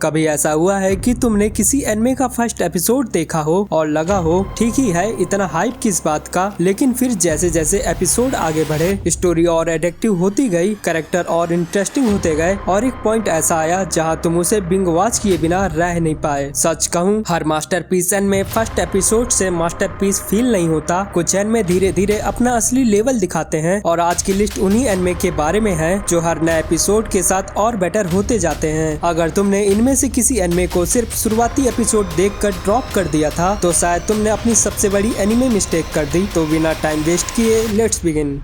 कभी ऐसा हुआ है कि तुमने किसी एनिमे का फर्स्ट एपिसोड देखा हो और लगा हो ठीक ही है, इतना हाइप किस बात का, लेकिन फिर जैसे जैसे एपिसोड आगे बढ़े स्टोरी और एडिक्टिव होती गई, कैरेक्टर और इंटरेस्टिंग होते गए और एक पॉइंट ऐसा आया जहां तुम उसे बिंग वॉच किए बिना रह नहीं पाए। सच कहूं, हर मास्टरपीस एनिमे फर्स्ट एपिसोड से मास्टरपीस फील नहीं होता। कुछ एनिमे धीरे धीरे अपना असली लेवल दिखाते हैं और आज की लिस्ट उन्हीं एनिमे के बारे में है जो हर नए एपिसोड के साथ और बेटर होते जाते हैं। अगर तुमने इनमें से किसी एनिमे को सिर्फ शुरुआती एपिसोड देखकर ड्रॉप कर दिया था तो शायद तुमने अपनी सबसे बड़ी एनिमे मिस्टेक कर दी। तो बिना टाइम वेस्ट किए let's begin.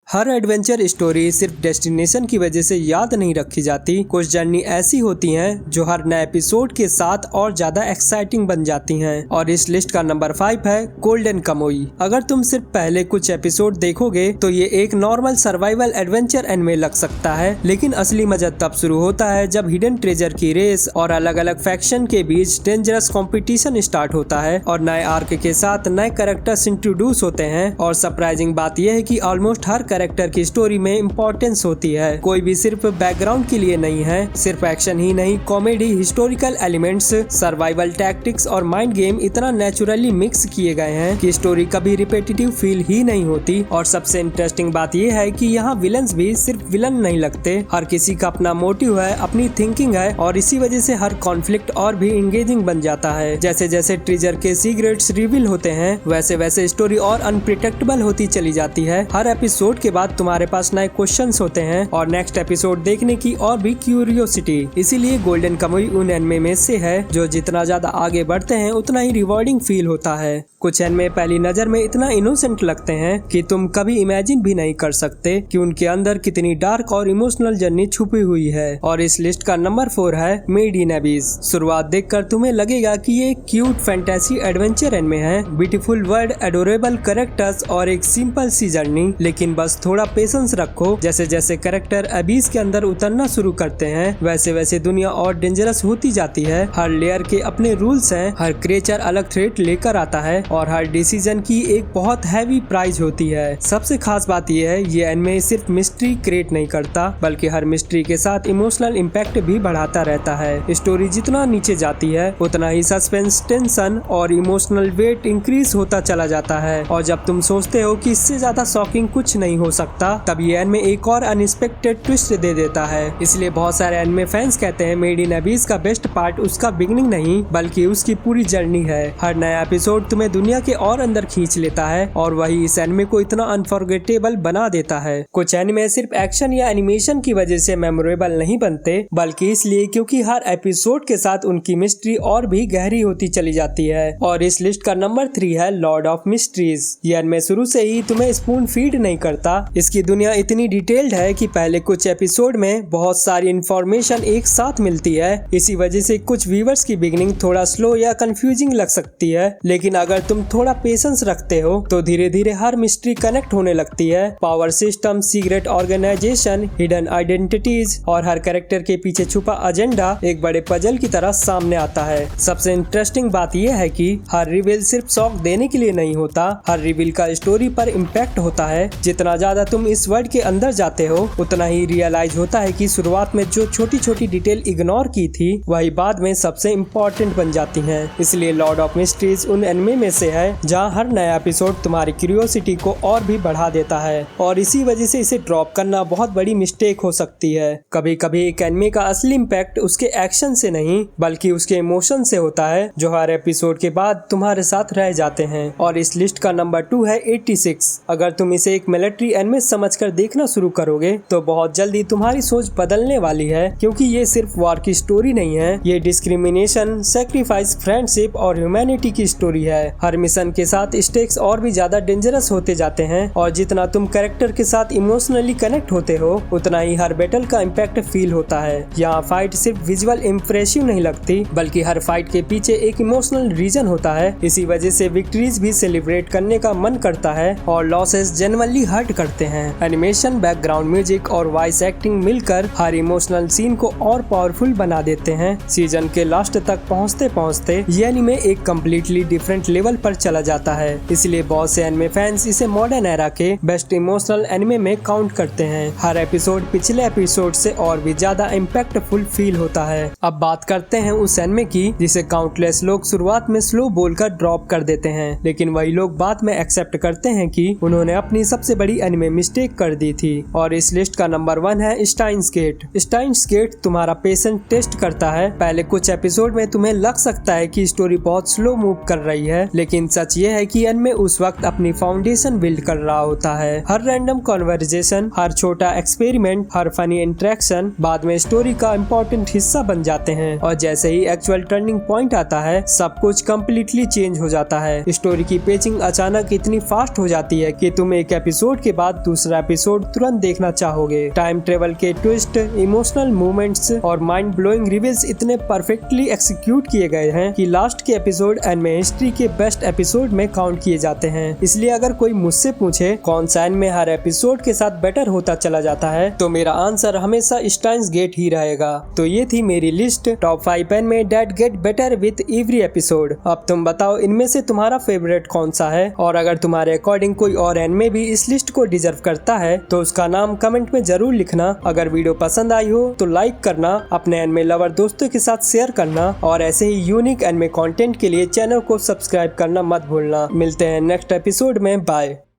Her adventure story सिर्फ डेस्टिनेशन की वजह से याद नहीं रखी जाती। कुछ जर्नी ऐसी होती हैं जो हर नए एपिसोड के साथ और ज्यादा एक्साइटिंग बन जाती हैं और इस लिस्ट का नंबर 5 है गोल्डन कामुई। अगर तुम सिर्फ पहले कुछ एपिसोड देखोगे तो ये एक नॉर्मल सर्वाइवल एडवेंचर एनिमे लग सकता है, लेकिन असली मजा तब शुरू होता है जब हिडन ट्रेजर की रेस और अलग अलग फैक्शन के बीच डेंजरस कंपटीशन स्टार्ट होता है और नए आर्क के साथ नए कैरेक्टर्स इंट्रोड्यूस होते हैं। और सरप्राइजिंग बात यह है कि ऑलमोस्ट हर कैरेक्टर की स्टोरी में इंपॉर्टेंस होती है। कोई भी सिर्फ बैकग्राउंड के लिए नहीं है। सिर्फ एक्शन ही नहीं, comedy, historical elements, survival tactics और माइंड गेम इतना नेचुरली मिक्स किए गए हैं कि स्टोरी कभी रिपीटेटिव फील ही नहीं होती। और सबसे इंटरेस्टिंग बात यह है कि यहाँ विलन्स भी सिर्फ विलन नहीं लगते। हर किसी का अपना मोटिव है, अपनी थिंकिंग है और इसी वजह से हर कॉन्फ्लिक्ट और भी इंगेजिंग बन जाता है। जैसे जैसे ट्रेजर के सीक्रेट्स रिवील होते हैं वैसे वैसे स्टोरी और अनप्रिडिक्टेबल होती चली जाती है। हर एपिसोड के बाद तुम्हारे पास नए क्वेश्चंस होते हैं और नेक्स्ट एपिसोड देखने की और भी क्यूरियोसिटी। इसीलिए गोल्डन कामुई उन एनिमे में से है जो जितना ज्यादा आगे बढ़ते हैं उतना ही रिवॉर्डिंग फील होता है। कुछ एनिमे पहली नजर में इतना इनोसेंट लगते हैं कि तुम कभी इमेजिन भी नहीं कर सकते कि उनके अंदर कितनी डार्क और इमोशनल जर्नी छुपी हुई है। और इस लिस्ट का नंबर 4 है मेड इन एबिस। शुरुआत देखकर तुम्हें लगेगा कि ये क्यूट फैंटेसी एडवेंचर एनिमे है, ब्यूटीफुल वर्ल्ड, एडोरेबल कैरेक्टर्स और एक सिंपल सी जर्नी। लेकिन बस थोड़ा पेशेंस रखो। जैसे जैसे कैरेक्टर एबिस के अंदर उतरना शुरू करते हैं वैसे वैसे दुनिया और डेंजरस होती जाती है। हर लेयर के अपने रूल्स हैं, हर क्रिएचर अलग थ्रेट लेकर आता है और हर डिसीजन की एक बहुत हैवी प्राइज होती है। सबसे खास बात यह है ये एनिमे सिर्फ मिस्ट्री क्रिएट नहीं करता बल्कि हर मिस्ट्री के साथ इमोशनल इम्पैक्ट भी बढ़ाता रहता है। स्टोरी जितना नीचे जाती है उतना ही सस्पेंस, टेंशन और इमोशनल वेट इंक्रीज होता चला जाता है और जब तुम सोचते हो कि इससे ज्यादा शॉकिंग कुछ नहीं हो सकता तब ये एनिमे एक और अनएक्सपेक्टेड ट्विस्ट दे देता है। इसलिए बहुत सारे एनिमे फैंस कहते हैं मेड इन एबिस का बेस्ट पार्ट उसका बिगिनिंग नहीं बल्कि उसकी पूरी जर्नी है। हर नया एपिसोड तुम्हें दुनिया के और अंदर खींच लेता है और वही इस एनिमे को इतना अनफॉरगेटेबल बना देता है। कुछ एनिमे सिर्फ एक्शन या एनिमेशन की वजह से मेमोरेबल नहीं बनते बल्कि इसलिए क्योंकि हर एपिसोड के साथ उनकी मिस्ट्री और भी गहरी होती चली जाती है। और इस लिस्ट का नंबर 3 है लॉर्ड ऑफ मिस्ट्रीज। ये एनिमे शुरू से ही तुम्हें स्पून फीड नहीं करता। इसकी दुनिया इतनी डिटेल्ड है कि पहले कुछ एपिसोड में बहुत सारी इंफॉर्मेशन एक साथ मिलती है। इसी वजह से कुछ व्यूअर्स की बिगिनिंग थोड़ा स्लो या कंफ्यूजिंग लग सकती है, लेकिन अगर तुम थोड़ा पेशेंस रखते हो तो धीरे धीरे हर मिस्ट्री कनेक्ट होने लगती है। Power system, secret organisation, hidden identities और हर कैरेक्टर के पीछे छुपा एजेंडा एक बड़े पजल की तरह सामने आता है। सबसे इंटरेस्टिंग बात यह है कि हर रिवील सिर्फ शॉक देने के लिए नहीं होता, हर रिवील का स्टोरी पर इम्पैक्ट होता है। जितना ज्यादा तुम इस वर्ल्ड के अंदर जाते हो उतना ही रियलाइज होता है कि शुरुआत में जो छोटी छोटी डिटेल इग्नोर की थी वही बाद में सबसे इम्पोर्टेंट बन जाती हैं। इसलिए लॉर्ड ऑफ मिस्ट्रीज उन एनिमे में से है जहां हर नया एपिसोड तुम्हारी क्यूरियोसिटी को और भी बढ़ा देता है और इसी वजह से इसे ड्रॉप करना बहुत बड़ी मिस्टेक हो सकती है। कभी कभी एक एनिमे का असली इम्पैक्ट उसके एक्शन से नहीं बल्कि उसके इमोशन से होता है जो हर एपिसोड के बाद तुम्हारे साथ रह जाते हैं। और इस लिस्ट का नंबर 2 है 86। अगर तुम इसे एक मिलिट्री एनिमे समझकर देखना शुरू करोगे तो बहुत जल्दी तुम्हारी सोच बदलने वाली है, क्योंकि ये सिर्फ वॉर की स्टोरी नहीं है, ये डिस्क्रिमिनेशन, सैक्रिफाइस, फ्रेंडशिप और ह्यूमैनिटी की स्टोरी है। हर मिशन के साथ स्टेक्स और भी ज्यादा डेंजरस होते जाते हैं और जितना तुम कैरेक्टर के साथ इमोशनली कनेक्ट होते हो उतना ही हर बैटल का इम्पैक्ट फील होता है। यहाँ फाइट सिर्फ विजुअल इम्प्रेसिव नहीं लगती बल्कि हर फाइट के पीछे एक इमोशनल रीजन होता है। इसी वजह से विक्ट्रीज भी सेलिब्रेट करने का मन करता है और लॉसेस जेन्युइनली हर्ट करते हैं। एनिमेशन, बैकग्राउंड म्यूजिक और वॉइस एक्टिंग मिलकर हर इमोशनल सीन को और पावरफुल बना देते हैं। सीजन के लास्ट तक पहुंचते पहुंचते ये एनिमे एक कम्प्लीटली डिफरेंट लेवल पर चला जाता है। इसलिए बहुत से एनिमे फैंस इसे मॉडर्न एरा के बेस्ट इमोशनल एनिमे में काउंट करते हैं। हर एपिसोड पिछले एपिसोड से और भी ज्यादा इम्पैक्टफुल फील होता है। अब बात करते हैं उस एनिमे की जिसे काउंटलेस लोग शुरुआत में स्लो बोलकर ड्रॉप कर देते हैं, लेकिन वही लोग बाद में एक्सेप्ट करते हैं कि उन्होंने अपनी सबसे बड़ी एनिमे मिस्टेक कर दी थी। और इस लिस्ट का नंबर 1 है स्टाइन्स गेट। स्टाइन्स गेट तुम्हारा पेशेंस टेस्ट करता है। पहले कुछ एपिसोड में तुम्हें लग सकता है कि स्टोरी बहुत स्लो मूव कर रही है, लेकिन सच ये है कि एनिमे उस वक्त अपनी फाउंडेशन बिल्ड कर रहा होता है। हर रैंडम कॉन्वर्जेशन, हर छोटा एक्सपेरिमेंट, हर फनी इंटरेक्शन बाद में स्टोरी का इम्पोर्टेंट हिस्सा बन जाते हैं। और जैसे ही एक्चुअल टर्निंग पॉइंट आता है, सब कुछ कम्प्लीटली चेंज हो जाता है। स्टोरी की पेचिंग अचानक इतनी फास्ट हो जाती है कि तुम एक एपिसोड के बाद दूसरा एपिसोड तुरंत देखना चाहोगे। टाइम ट्रेवल के ट्विस्ट, इमोशनल मूवमेंट्स और माइंड ब्लोइंग रिवील्स इतने परफेक्टली एक्सिक्यूट किए गए हैं कि लास्ट के एपिसोड एनिमे हिस्ट्री के बेस्ट एपिसोड में काउंट किए जाते हैं। इसलिए अगर कोई मुझसे पूछे कौन सा एनिमे हर एपिसोड के साथ बेटर होता चला जाता है, तो मेरा आंसर हमेशा स्टाइन्स गेट ही रहेगा। तो ये थी मेरी list top 5 anime that get better with every episode. अब तुम बताओ इनमें से तुम्हारा फेवरेट कौन सा है, और अगर तुम्हारे अकॉर्डिंग कोई और एनिमे भी इस लिस्ट को डिजर्व करता है तो उसका नाम कमेंट में जरूर लिखना। अगर वीडियो पसंद आई हो तो लाइक करना, अपने एनिमे लवर दोस्तों के साथ शेयर करना और ऐसे ही यूनिक एनिमे कंटेंट के लिए चैनल को सब्सक्राइब करना मत भूलना। मिलते हैं नेक्स्ट एपिसोड में, बाय।